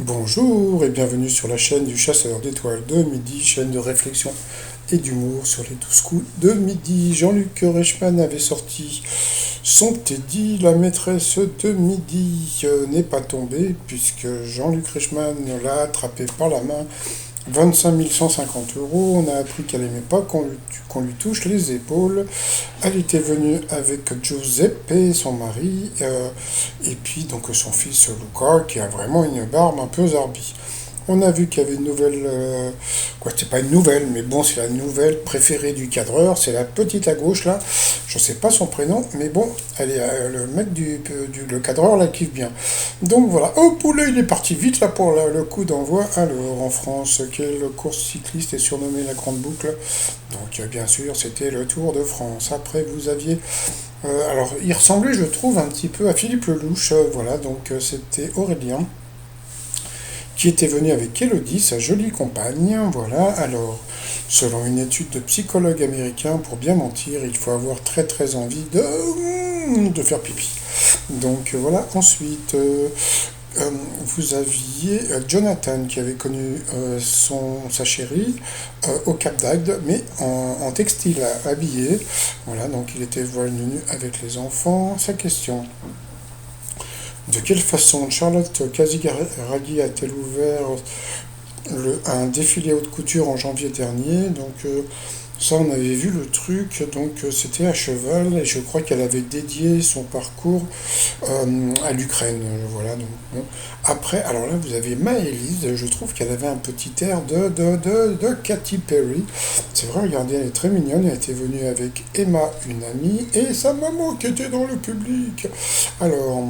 Bonjour et bienvenue sur la chaîne du chasseur d'étoiles de midi, chaîne de réflexion et d'humour sur les 12 coups de midi. Jean-Luc Reichmann avait sorti son Teddy, la maîtresse de midi n'est pas tombée puisque Jean-Luc Reichmann l'a attrapé par la main. 25 150 euros. On a appris qu'elle aimait pas qu'on lui touche les épaules. Elle était venue avec Giuseppe, son mari, et puis donc son fils Luca, qui a vraiment une barbe un peu zarbi. On a vu qu'il y avait une nouvelle, quoi, c'est pas une nouvelle, mais bon, c'est la nouvelle préférée du cadreur, c'est la petite à gauche là, je sais pas son prénom, mais bon, elle est, le mec le cadreur la kiffe bien. Donc voilà, oh poulet, il est parti vite là pour le coup d'envoi. Alors en France, quelle course cycliste est surnommée la Grande Boucle? Donc bien sûr, c'était le Tour de France. Après, vous aviez, alors il ressemblait, je trouve, un petit peu à Philippe Lelouch, voilà, donc c'était Aurélien qui était venu avec Elodie, sa jolie compagne. Voilà, alors, selon une étude de psychologue américain, pour bien mentir, il faut avoir très très envie de faire pipi. Donc voilà, ensuite, vous aviez Jonathan qui avait connu sa chérie au Cap d'Agde, mais en textile habillé. Voilà, donc il était venu avec les enfants. Sa question: de quelle façon Charlotte Casiraghi a-t-elle ouvert un défilé haute couture en janvier dernier? Donc ça, on avait vu le truc, donc c'était à cheval, et je crois qu'elle avait dédié son parcours à l'Ukraine. Voilà, donc bon. Après, alors là, vous avez Maëlys, je trouve qu'elle avait un petit air de Katy Perry. C'est vrai, regardez, elle est très mignonne, elle était venue avec Emma, une amie, et sa maman qui était dans le public. Alors,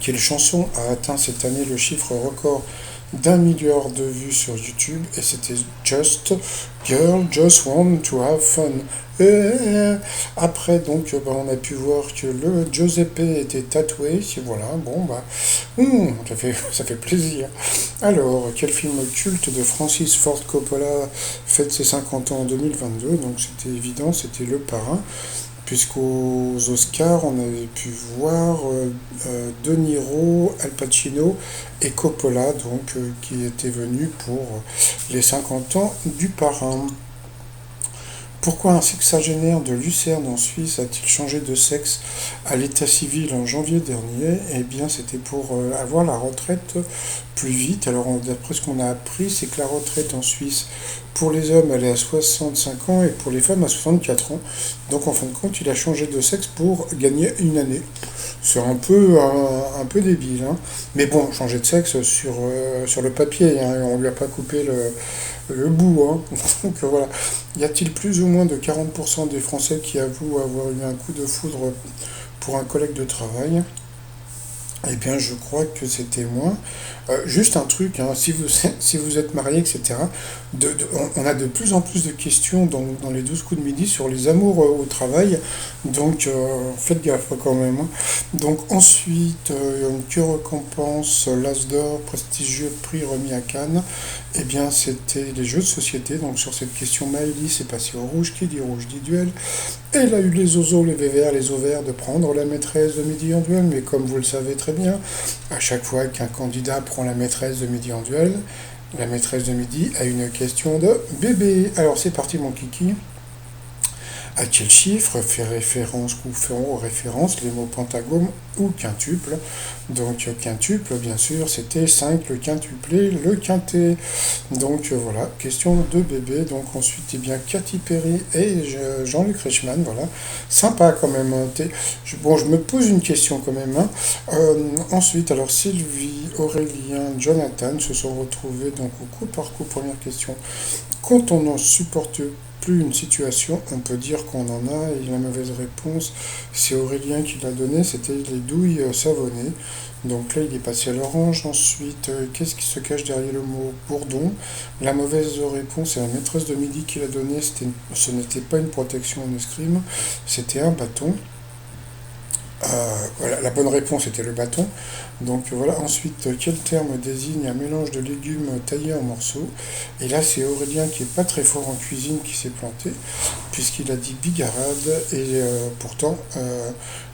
quelle chanson a atteint cette année le chiffre record d'1 milliard de vues sur YouTube? Et c'était Just Girl Just Want to Have Fun. Et après, donc, bah, on a pu voir que le Giuseppe était tatoué. Voilà, bon, bah, ça fait plaisir. Alors, quel film culte de Francis Ford Coppola fête ses 50 ans en 2022? Donc, c'était évident, c'était Le Parrain, puisqu'aux Oscars, on avait pu voir De Niro, Al Pacino et Coppola, donc, qui étaient venus pour les 50 ans du Parrain. Pourquoi un sexagénaire de Lucerne en Suisse a-t-il changé de sexe à l'état civil en janvier dernier? Eh bien, c'était pour avoir la retraite plus vite. Alors, d'après ce qu'on a appris, c'est que la retraite en Suisse, pour les hommes, elle est à 65 ans et pour les femmes à 64 ans. Donc, en fin de compte, il a changé de sexe pour gagner une année. C'est un peu débile, hein. Mais bon, changer de sexe sur le papier, hein, on lui a pas coupé le bout, hein. Donc voilà. Y a-t-il plus ou moins de 40% des Français qui avouent avoir eu un coup de foudre pour un collègue de travail? Eh bien, je crois que c'était moins. Juste un truc, hein, si vous êtes marié, etc., on a de plus en plus de questions dans les 12 coups de midi sur les amours au travail. Donc, faites gaffe quand même, hein. Donc, ensuite, que récompense l'As d'or, prestigieux prix remis à Cannes? Eh bien, c'était les jeux de société. Donc, sur cette question, Maëlys est passée au rouge. Qui dit rouge dit duel. Elle a eu les oseaux, les vévères, les ovaires de prendre la maîtresse de midi en duel, mais comme vous le savez très bien, à chaque fois qu'un candidat prend la maîtresse de midi en duel, la maîtresse de midi a une question de bébé. Alors c'est parti mon kiki. À quel chiffre fait référence ou feront référence les mots pentagone ou quintuple? Donc quintuple, bien sûr, c'était 5, le quintuplé, le quintet. Donc voilà, question de bébé. Donc ensuite, eh bien, Katy Perry et Jean-Luc Reichmann, voilà. Sympa quand même, hein. Bon, je me pose une question quand même, hein. Ensuite, alors Sylvie, Aurélien, Jonathan se sont retrouvés donc au coup par coup. Première question. Quand on n'en supporte plus une situation, on peut dire qu'on en a, et la mauvaise réponse, c'est Aurélien qui l'a donné, c'était les douilles savonnées. Donc là, il est passé à l'orange. Ensuite, qu'est-ce qui se cache derrière le mot bourdon? La mauvaise réponse, c'est la maîtresse de midi qui l'a donné, ce n'était pas une protection en escrime, c'était un bâton. Voilà, la bonne réponse était le bâton. Donc voilà, ensuite, quel terme désigne un mélange de légumes taillés en morceaux? Et là, c'est Aurélien qui est pas très fort en cuisine qui s'est planté, puisqu'il a dit bigarade, et pourtant,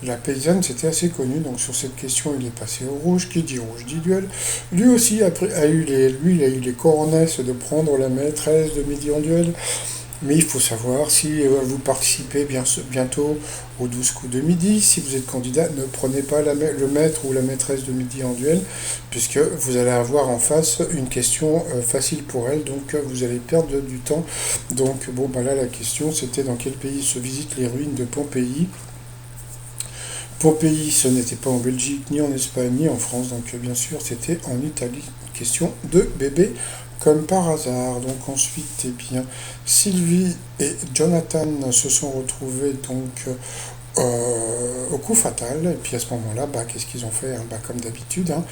la paysanne, c'était assez connu. Donc sur cette question, il est passé au rouge. Qui dit rouge dit duel. Lui aussi lui, il a eu les coronesses de prendre la maîtresse de midi en duel. Mais il faut savoir, si vous participez bientôt aux 12 coups de midi, si vous êtes candidat, ne prenez pas le maître ou la maîtresse de midi en duel, puisque vous allez avoir en face une question facile pour elle, donc vous allez perdre du temps. Donc bon, bah là la question c'était dans quel pays se visitent les ruines de Pompéi. Pompéi, ce n'était pas en Belgique, ni en Espagne, ni en France, donc bien sûr c'était en Italie. Question de bébé comme par hasard. Donc ensuite, eh bien, Sylvie et Jonathan se sont retrouvés au coup fatal. Et puis à ce moment-là, bah, qu'est-ce qu'ils ont fait, hein, bah, comme d'habitude, hein,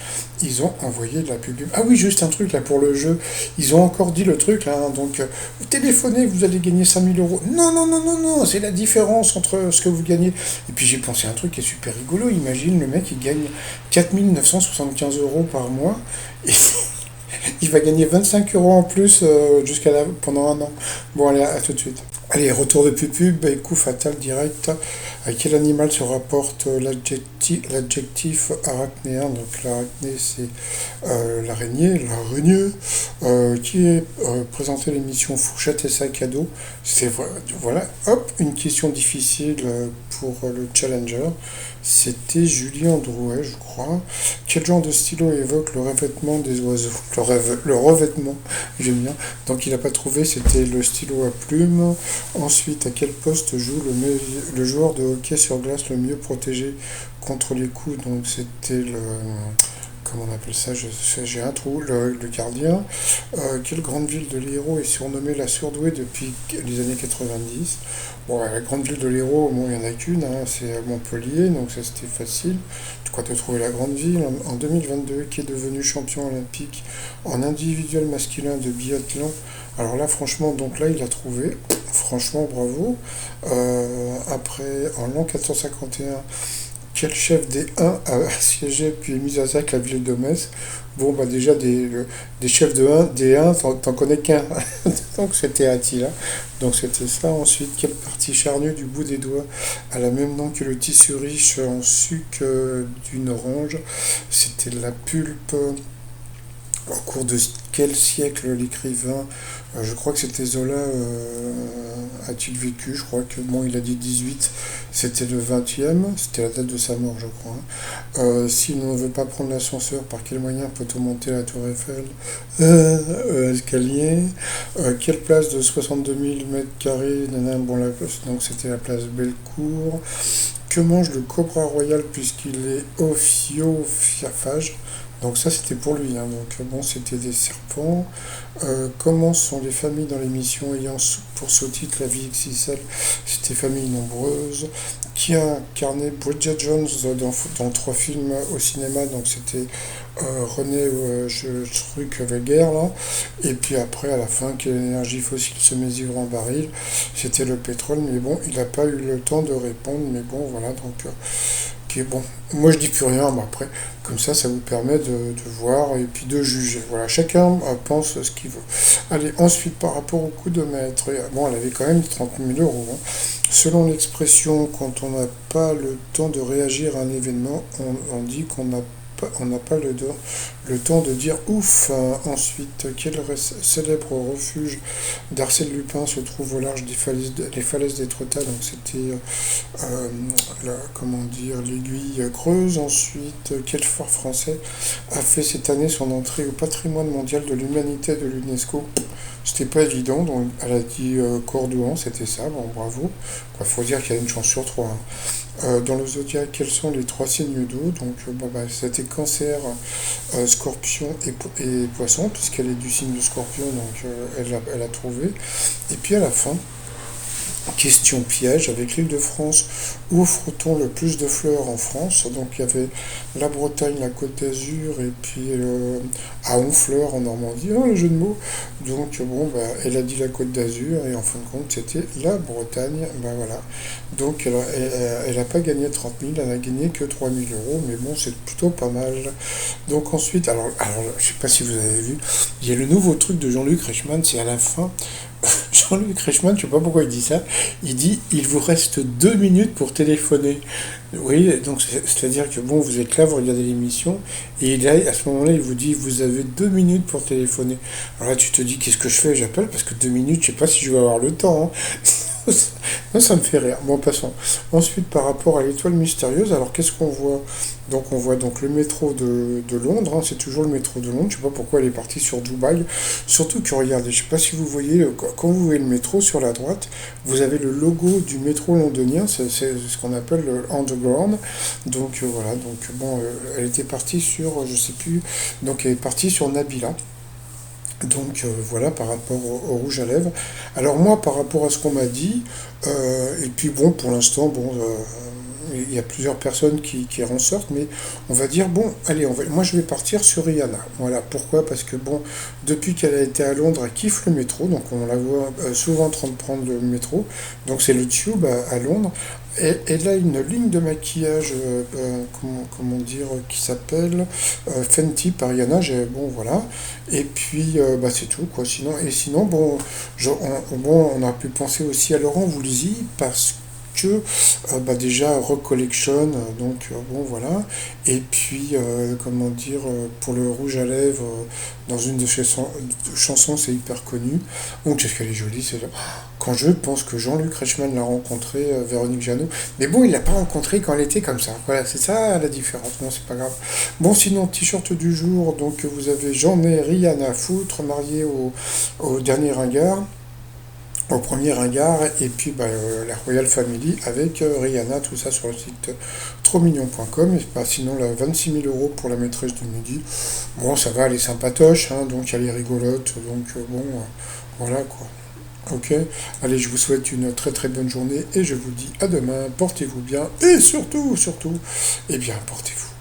ils ont envoyé de la pub. Ah oui, juste un truc là pour le jeu. Ils ont encore dit le truc là. Hein, donc, vous téléphonez, vous allez gagner 5 000 euros. Non, non, non, non, non, c'est la différence entre ce que vous gagnez. Et puis j'ai pensé à un truc qui est super rigolo. Imagine le mec, il gagne 4 975 € par mois. Et il va gagner 25 € en plus pendant un an. Bon, allez, à tout de suite. Allez, retour de pub, et coup fatal direct. À quel animal se rapporte l'adjectif arachnéen? Donc l'arachné, c'est l'araignée, qui est présenté à l'émission Fourchette et sac à dos. Voilà, hop, une question difficile pour le challenger. C'était Julien Drouet, je crois. Quel genre de stylo évoque le revêtement des oiseaux? Le revêtement, j'aime bien. Donc il n'a pas trouvé, c'était le stylo à plumes. Ensuite, à quel poste joue le joueur de hockey sur glace le mieux protégé contre les coups? Donc c'était le... Comment on appelle ça? J'ai un trou, le gardien. Quelle grande ville de l'Hérault est surnommée la surdouée depuis les années 90? Bon, la grande ville de l'Hérault, bon, il n'y en a qu'une, hein, c'est Montpellier, donc ça c'était facile. Tu crois te trouver la grande ville en 2022, qui est devenu champion olympique en individuel masculin de biathlon. Alors là, franchement, donc là, il a trouvé. Franchement, bravo. Après, en l'an 451, quel chef des Huns a assiégé puis mis à sac la ville de Metz? Bon, bah déjà, des chefs des Huns, t'en connais qu'un. Donc c'était Attila. Donc c'était ça. Ensuite, quelle partie charnue du bout des doigts a la même nom que le tissu riche en sucre d'une orange? C'était la pulpe. Au cours de quel siècle l'écrivain, je crois que c'était Zola, a-t-il vécu? Je crois que, bon, il a dit 18, c'était le 20e, c'était la date de sa mort, je crois. Hein. S'il ne veut pas prendre l'ascenseur, par quel moyen peut-on monter à la Tour Eiffel? Escalier. Quelle place de 62 000 m²? Bon, donc c'était la place Bellecour. Que mange le cobra royal puisqu'il est ophiophage? Donc ça c'était pour lui, hein. Donc bon, c'était des serpents. Comment sont les familles dans l'émission ayant pour sous-titre La vie XXL? C'était familles nombreuses. Qui a incarné Bridget Jones dans 3 films au cinéma? Donc c'était René truc Weger là. Et puis après à la fin, quelle énergie fossile se mesure en baril? C'était le pétrole, mais bon, il n'a pas eu le temps de répondre. Mais bon, voilà, donc bon, moi je dis plus rien, mais après, comme ça vous permet de voir et puis de juger. Voilà, chacun pense ce qu'il veut. Allez, ensuite, par rapport au coup de maître, bon, elle avait quand même 30 000 €. Hein. Selon l'expression, quand on n'a pas le temps de réagir à un événement, on dit on n'a pas le temps de dire ouf. Ensuite, quel célèbre refuge d'Arsène Lupin se trouve au large des falaises d'Étretat? Donc c'était, comment dire, l'aiguille creuse. Ensuite, quel fort français a fait cette année son entrée au patrimoine mondial de l'humanité de l'UNESCO? C'était pas évident, donc elle a dit Cordouan, c'était ça, bon bravo. Il faut dire qu'il y a une chance sur 3. Hein. Dans le zodiaque, quels sont les 3 signes d'eau? Donc bon, bah, c'était Cancer, Scorpion et Poisson, puisqu'elle est du signe de Scorpion, donc elle a trouvé. Et puis à la fin, question piège, avec l'Île-de-France, où offre-t-on le plus de fleurs en France? Donc il y avait la Bretagne, la Côte d'Azur, et puis à Honfleur en Normandie, oh, le jeu de mots. Donc bon, bah, elle a dit la Côte d'Azur, et en fin de compte, c'était la Bretagne, bah voilà. Donc elle a pas gagné 30 000, elle a gagné que 3 000 euros, mais bon, c'est plutôt pas mal. Donc ensuite, alors je sais pas si vous avez vu, il y a le nouveau truc de Jean-Luc Reichmann, c'est à la fin. Jean-Luc Reichmann, je sais pas pourquoi il dit ça, il dit il vous reste 2 minutes pour téléphoner. Oui, donc c'est-à-dire que bon, vous êtes là, vous regardez l'émission, et là, à ce moment-là, il vous dit vous avez 2 minutes pour téléphoner. Alors là, tu te dis qu'est-ce que je fais? J'appelle parce que 2 minutes, je sais pas si je vais avoir le temps, hein. Non, ça me fait rire. Bon, passons. Ensuite, par rapport à l'étoile mystérieuse, alors qu'est-ce qu'on voit? Donc, on voit donc le métro de Londres, hein, c'est toujours le métro de Londres. Je sais pas pourquoi elle est partie sur Dubaï. Surtout que regardez, je sais pas si vous voyez, quand vous voyez le métro sur la droite, vous avez le logo du métro londonien, c'est ce qu'on appelle le Underground. Donc voilà, donc bon, elle était partie sur, je sais plus, donc elle est partie sur Nabila. Donc voilà par rapport au rouge à lèvres. Alors moi par rapport à ce qu'on m'a dit, et puis bon pour l'instant bon il y a plusieurs personnes qui en sortent, mais on va dire bon allez moi je vais partir sur Rihanna. Voilà pourquoi parce que bon depuis qu'elle a été à Londres elle kiffe le métro, donc on la voit souvent en train de prendre le métro, donc c'est le Tube à Londres. Et elle a une ligne de maquillage, comment dire, qui s'appelle Fenty par Rihanna. Bon, voilà. Et puis, bah, c'est tout, quoi. Sinon, bon, bon, on a pu penser aussi à Laurent Voulzy parce que, bah, déjà, Rock Collection, donc, bon, voilà. Et puis, comment dire, pour le rouge à lèvres, dans une de ses chansons, c'est hyper connu. Donc, qu'est-ce qu'elle est jolie, c'est quand je pense que Jean-Luc Reichmann l'a rencontré, Véronique Jeannot, mais bon, il l'a pas rencontré quand elle était comme ça. Voilà, c'est ça la différence. Bon, c'est pas grave. Bon, sinon, t-shirt du jour, donc vous avez J'en ai rien à foutre, marié au dernier ringard, au premier ringard, et puis bah, la Royal Family avec Rihanna, tout ça sur le site trotsmignon.com. Et bah, sinon, là, 26 000 € pour la maîtresse du midi. Bon, ça va, elle est sympatoche, hein, donc elle est rigolote, donc bon, voilà quoi. Ok, allez, je vous souhaite une très très bonne journée et je vous dis à demain. Portez-vous bien et surtout, surtout, eh bien, portez-vous.